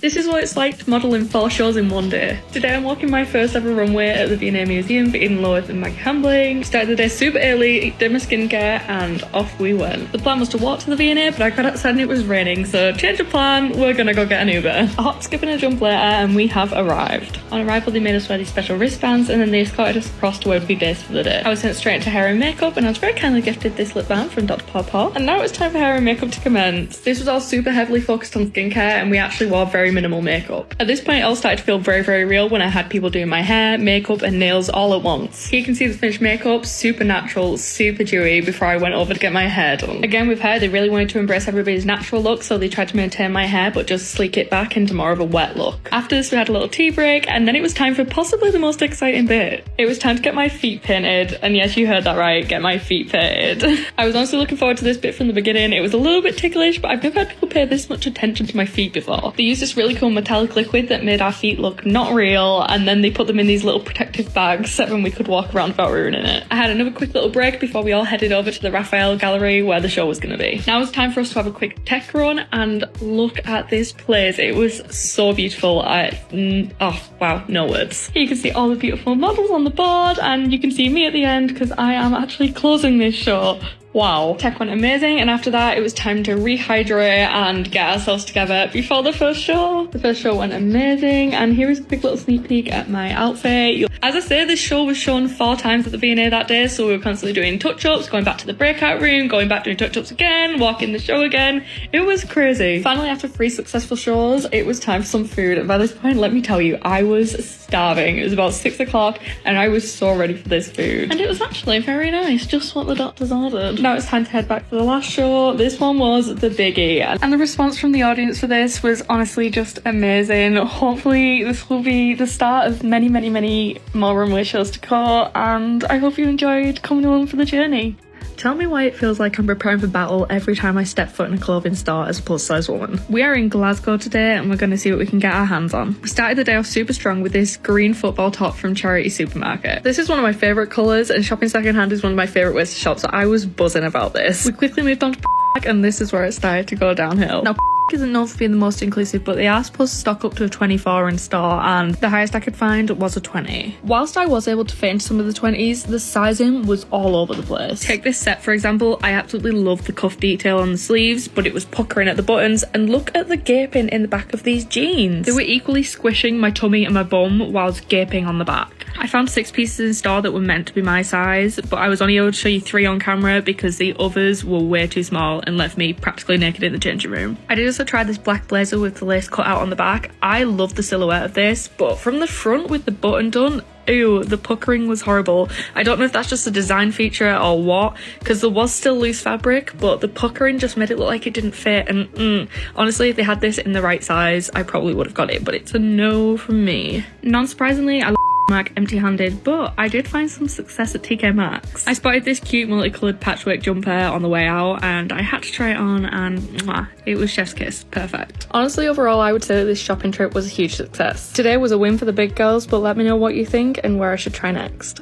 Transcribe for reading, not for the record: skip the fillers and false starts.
This is what it's like to model in 4 shows in one day. Today I'm walking my first ever runway at the V&A Museum for Eden Loath and Maggie Hambling. Started the day super early, did my skincare, and off we went. The plan was to walk to the V&A, but I got outside and it was raining, so change of plan, we're gonna go get an Uber. A hop, skip and a jump later, and we have arrived. On arrival, they made us wear these special wristbands, and then they escorted us across to where we'd be based for the day. I was sent straight to hair and makeup, and I was very kindly gifted this lip balm from Dr. Paw Paw. And now it's time for hair and makeup to commence. This was all super heavily focused on skincare, and we actually wore very minimal makeup. At this point, it all started to feel very, very real when I had people doing my hair, makeup, and nails all at once. Here you can see the finished makeup, super natural, super dewy, before I went over to get my hair done. Again, with hair, they really wanted to embrace everybody's natural look, so they tried to maintain my hair, but just sleek it back into more of a wet look. After this, we had a little tea break, and then it was time for possibly the most exciting bit. It was time to get my feet painted, and yes, you heard that right, get my feet painted. I was honestly looking forward to this bit from the beginning. It was a little bit ticklish, but I've never had people pay this much attention to my feet before. They used this really cool metallic liquid that made our feet look not real, and then they put them in these little protective bags so that we could walk around without ruining it. I had another quick little break before we all headed over to the Raphael Gallery where the show was going to be. Now it's time for us to have a quick tech run, and look at this place. It was so beautiful. Oh wow, no words. Here you can see all the beautiful models on the board, and you can see me at the end because I am actually closing this show. Wow. Tech went amazing, and after that it was time to rehydrate and get ourselves together before the first show. The first show went amazing, and here is a quick little sneak peek at my outfit. As I say, this show was shown 4 times at the V&A that day, so we were constantly doing touch-ups, going back to the breakout room, going back doing touch-ups again, walking the show again. It was crazy. Finally, after 3 successful shows, it was time for some food, and by this point, let me tell you, I was starving. It was about 6 o'clock, and I was so ready for this food. And it was actually very nice, just what the doctors ordered. Now it's time to head back for the last show. This one was the biggie, and the response from the audience for this was honestly just amazing. Hopefully this will be the start of many, many, many more runway shows to go, and I hope you enjoyed coming along for the journey. Tell me why it feels like I'm preparing for battle every time I step foot in a clothing store as a plus-size woman. We are in Glasgow today, and we're going to see what we can get our hands on. We started the day off super strong with this green football top from Charity Supermarket. This is one of my favourite colours, and shopping secondhand is one of my favourite ways to shop, so I was buzzing about this. We quickly moved on to and this is where it started to go downhill. Now, isn't known for being the most inclusive, but they are supposed to stock up to a 24 in store, and the highest I could find was a 20. Whilst I was able to fit into some of the 20s, the sizing was all over the place. Take this set for example. I absolutely love the cuff detail on the sleeves, but it was puckering at the buttons, and look at the gaping in the back of these jeans. They were equally squishing my tummy and my bum whilst gaping on the back. I found 6 pieces in store that were meant to be my size, but I was only able to show you 3 on camera because the others were way too small and left me practically naked in the changing room. I did also try this black blazer with the lace cut out on the back. I love the silhouette of this, but from the front with the button done, ew, the puckering was horrible. I don't know if that's just a design feature or what, because there was still loose fabric, but the puckering just made it look like it didn't fit, and honestly, if they had this in the right size, I probably would have got it, but it's a no from me. Non-surprisingly, I Mac empty-handed, but I did find some success at TK Maxx. I spotted this cute multicoloured patchwork jumper on the way out, and I had to try it on, and mwah, it was chef's kiss. Perfect. Honestly, overall, I would say that this shopping trip was a huge success. Today was a win for the big girls, but let me know what you think and where I should try next.